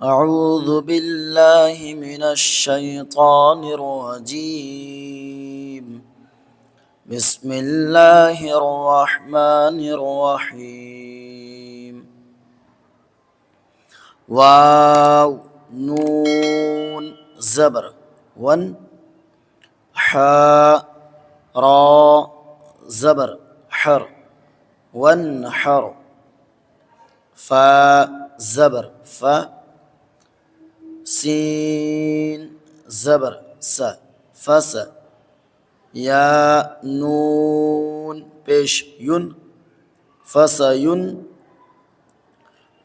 أعوذ بالله من الشيطان الرجيم. بسم الله الرحمن الرحيم. واو نون زبر ون حاء را زبر حر وانحر فا زبر فا سين زبر س فس يا نون بيش ين فسين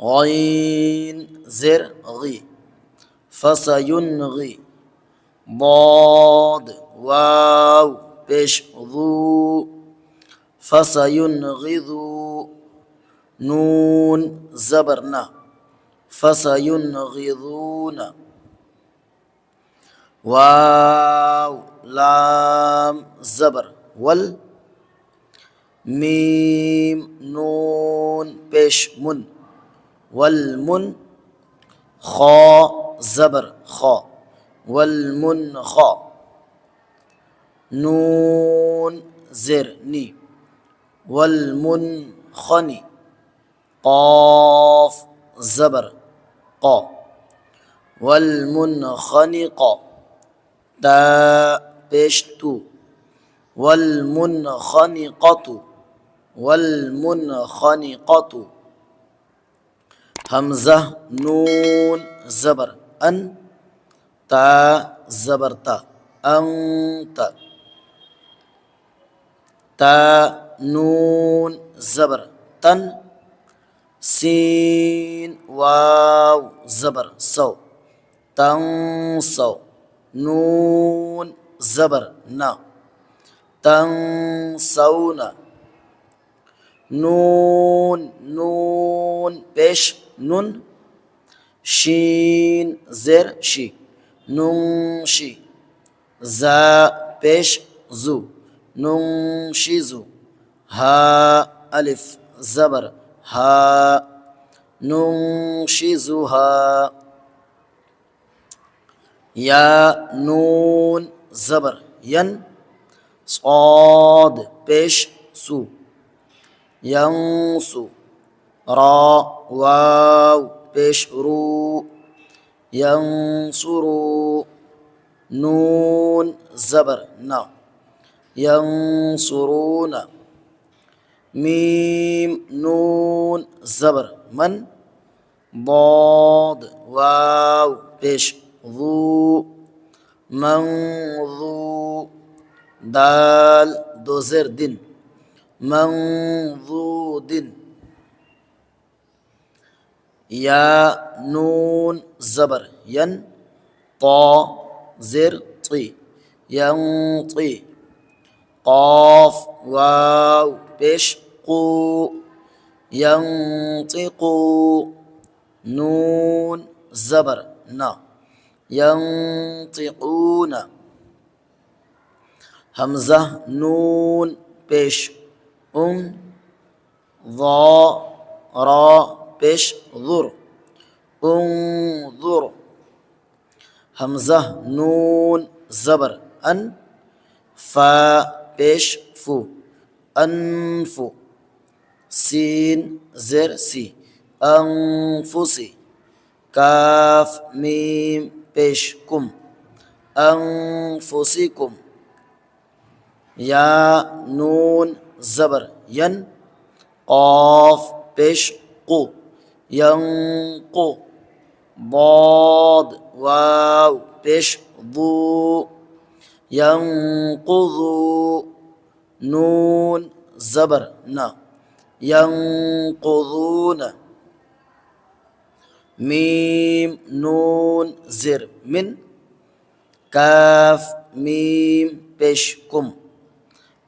غين زر غي فسينغي ضاد واو بيش ذو فسينغذو نون زبرنا فسينغضون واو لام زبر وال ميم نون بيش من والمن خا زبر خا والمن خا نون زرني والمنخني قاف زبر قا والمنخنق تاء بشتو والمنخنقة والمنخنقة همزة نون زبر أن تا زبر تا أنت تا نون زبر تن سين واو زبر سو تنسو نون زبر نا تنسون نون بيش نون شين زر شي ننشي زا بيش زو ننشزو ها ألف زبر ها ننشزها يا نون زبر ين صاد بيش سو ينسو را واو بيش رو ينصروا نون زبر نا ينصرون ميم نون زبر من ضاد واو بيش ذو منذو دال دوزر دين منذود يا نون زبر ين طا زر طي ينطي قاف واو بيش قو ينطقو نون زبر نا ينطقون همزة نون بيش ضا را بيش ذر انظر همزة نون زبر أن فا بيش فو أنفو سين زر سي أنفسي كاف ميم بيش كم أنفسكم يا نون زبر ين قاف بيش قو ينقو ضاد واو بيش ضو ينقضوا نون زبر نا ينقضون ميم نون زر من كاف ميم بشكم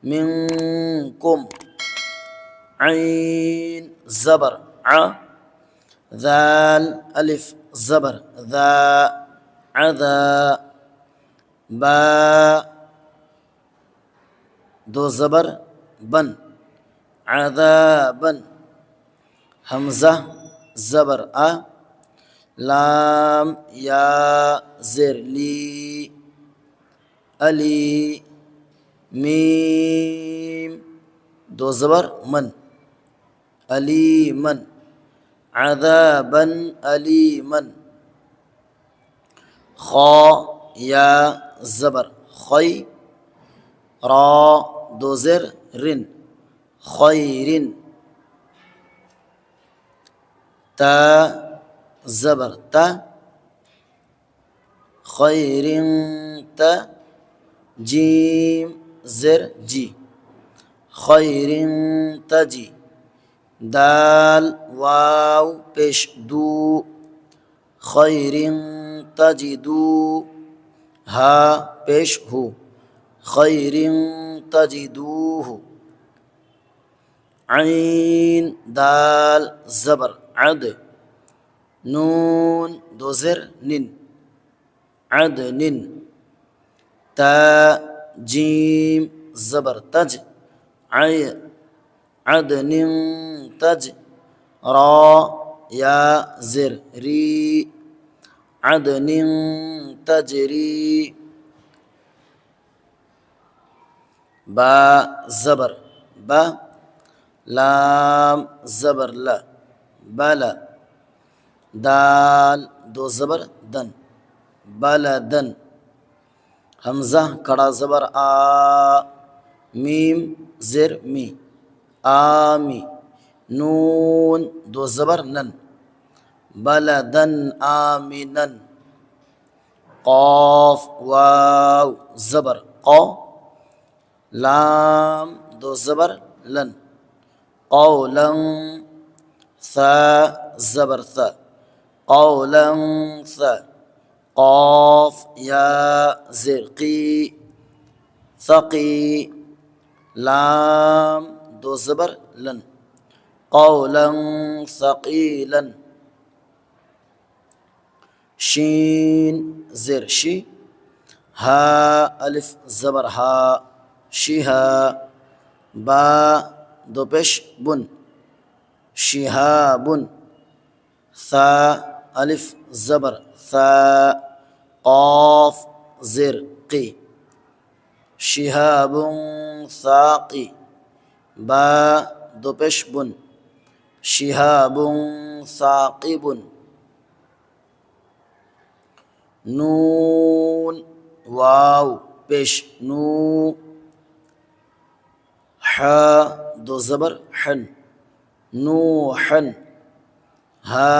منكم عين زبر ع ذال ألف زبر ذا عذا با دو زبر بن عذابا همزة زبر أ لام يا زر لي ألي ميم دو زبر من أليما عذابا أليما خا يا زبر خي را دو زر رن خير تا زبر تا خير تا جيم زر جي خير تجي دال واو پیش دو خير تجدو ها پیش هو خير تجدوه عين دال زبر عد نون دو زر نن عدن تا جيم زبر تج عي عدن تج را يا زر ري عدن تجري با زبر با لام زبر لا بلا دال دو زبر دن بلدن همزة کڑا زبر آ ميم زر مي آمي نون دو زبر نن بلدن آمنا قاف واو زبر قا لام دو زبر لن قولا ثا زبر ثا قولا ثا قاف يا زرقي ثقي لام دو زبر لن قولا ثقيلا شين زر شي ها ألف زبر ها شها با دو پیش بن شهاب ثا ألف زبر ثا قاف زر قي شهاب ثاقي با دو پیش بن شهاب ثاقب نون واو پیش نو حا دو زبر حن نوحا ها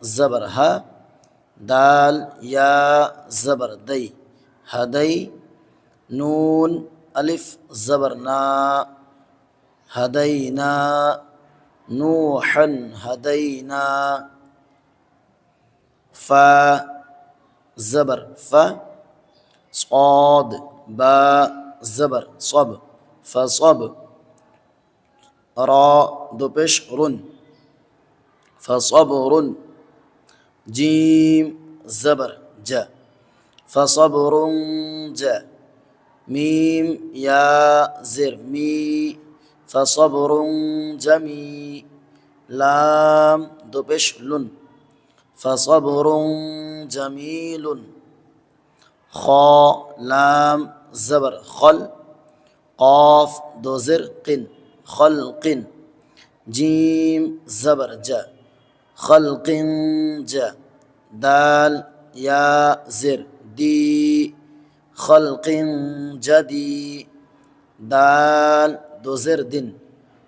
زبر ها دال يا زبر دي هدي نون ألف زبر نا هدينا نوحا هدينا فا زبر فا صاد با زبر صب فصب را دو پیش رن فصبر جيم زبر جا فصبر جا ميم يا زر مي فصبر جمي لام دو پیش لن فصبر جميل خا لام زبر خل قاف دو زر قن خلق جيم زبر جا خلق جا دال يا زر دي خلق جدي دال دو زر دن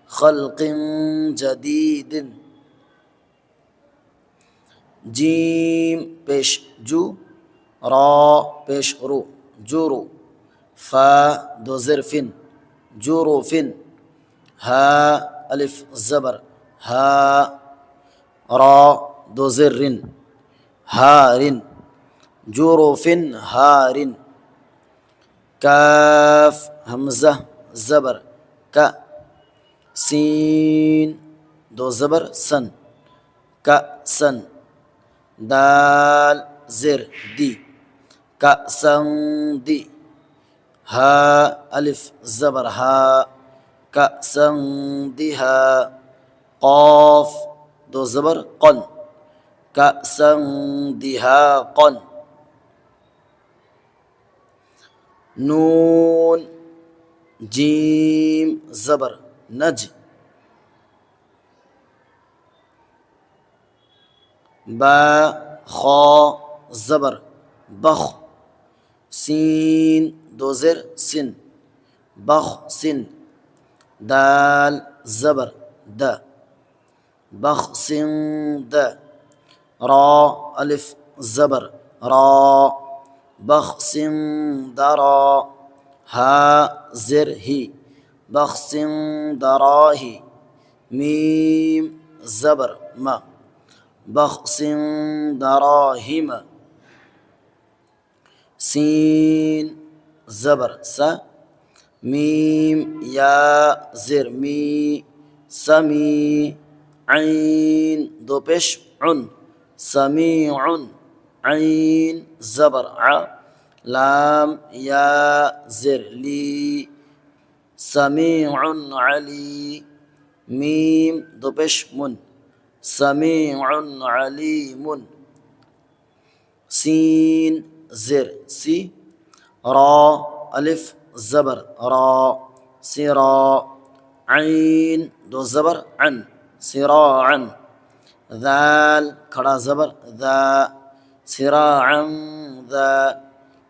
خلق جديد جيم پیش جو را پیش رو جورو فا دو زرفن جوروفن ها ألف زبر ها را دو زر هار جوروف هار كاف همزة زبر ك سين دو زبر سن كأسن دال زر دي كأسا دي ها ألف زبر ها كأسا دها قاف دو زبر قن كأسا دهاقا نون جيم زبر نج با خا زبر بخ سين دوزر سن بخ سن دال زبر دا بخ سن دا را ألف زبر را بخ سن درا ها زر هي بخ سن دراهي ميم زبر ما بخس دراهم سين زبر س ميم يا زر مي سمي عين دو بش عن سميع عين زبر ع لام يا زر لي سميع علي ميم دو بش من سميع عليم سين زر سي را ألف زبر را سرا عين دو زبر عن سراعا ذال كرا زبر ذا سراعا ذا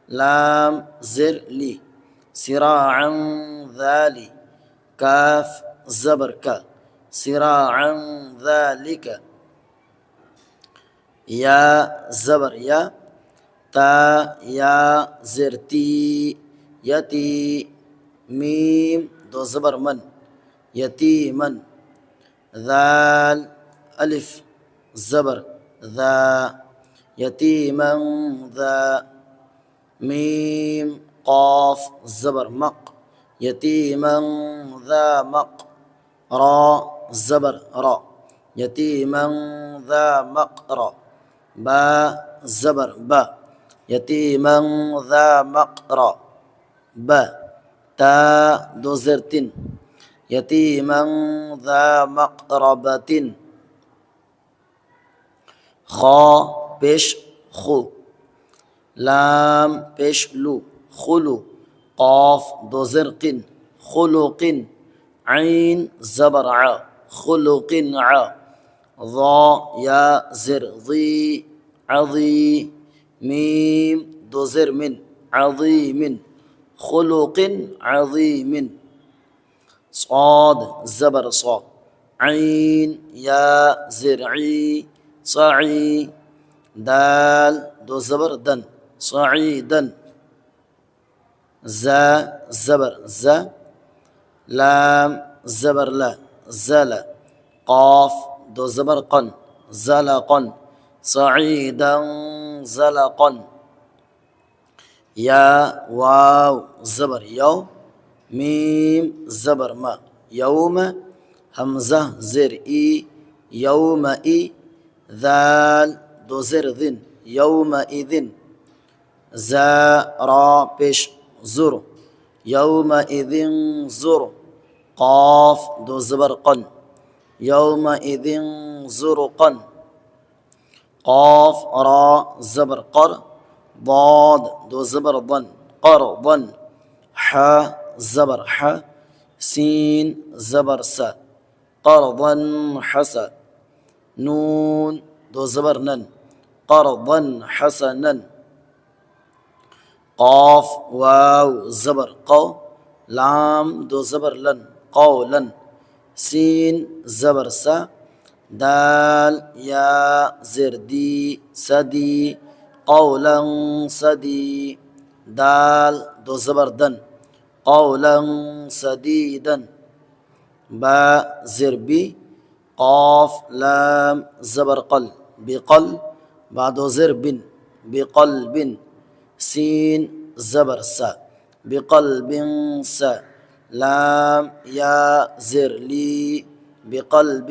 لام زر لي سراعا ذالي كاف زبر ك سراعا ذلك يا زبر يا تا يا زرتي يتي ميم دو زبر من يتيما ذال ألف زبر ذا يتيما ذا ميم قاف زبر مق يتيما ذا مق را زبر را يتيما ذا مقرا با زبر با يتيما ذا مقرا با تا دو زرتين يتيما ذا مقربة خا بش خو لام بش لو خلو قاف دو زرق خلق عين زبر ع خلق ع ضا يا زر ضي عظي ميم دو زر من عظيم خلق عظيم صاد زبر صاد عين يا زرعي صعي دال دو زبر دن صعيدا زا زبر زا لام زبر لا زلا قاف دو زبر قن زلقا صعيدا زلقا يا واو زبر يو ميم زبر ما يوم همزة زر إي يوم إي ذال دو زر ذن يومئذ زا را بش زر يومئذ زر قاف دو زبر قن يومئذ زرقا قاف را زبر قر ضاد دو زبر ضن قرضا ح زبر ح سين زبر س قرضا حسا نون دو زبر نن قرضا حسنا قاف واو زبر قو لام دو زبر لن قولا سين زبر س دال يا زردي سدي قولا سدي دال دو زبر دن قولا سديدا باء زربي قاف لام زبر قل بقل بعد زرب بقلب سين زبر س بقلب س لام يا زر لي بقلب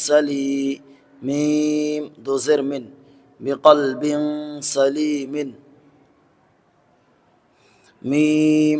سلي ميم دو زر من بقلب سليم ميم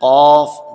قاف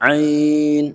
عين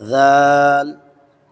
ذال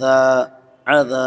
ذا عذا।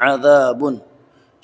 عذابٌ।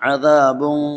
عذابٌ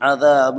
عذابٌ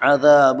عذابٌ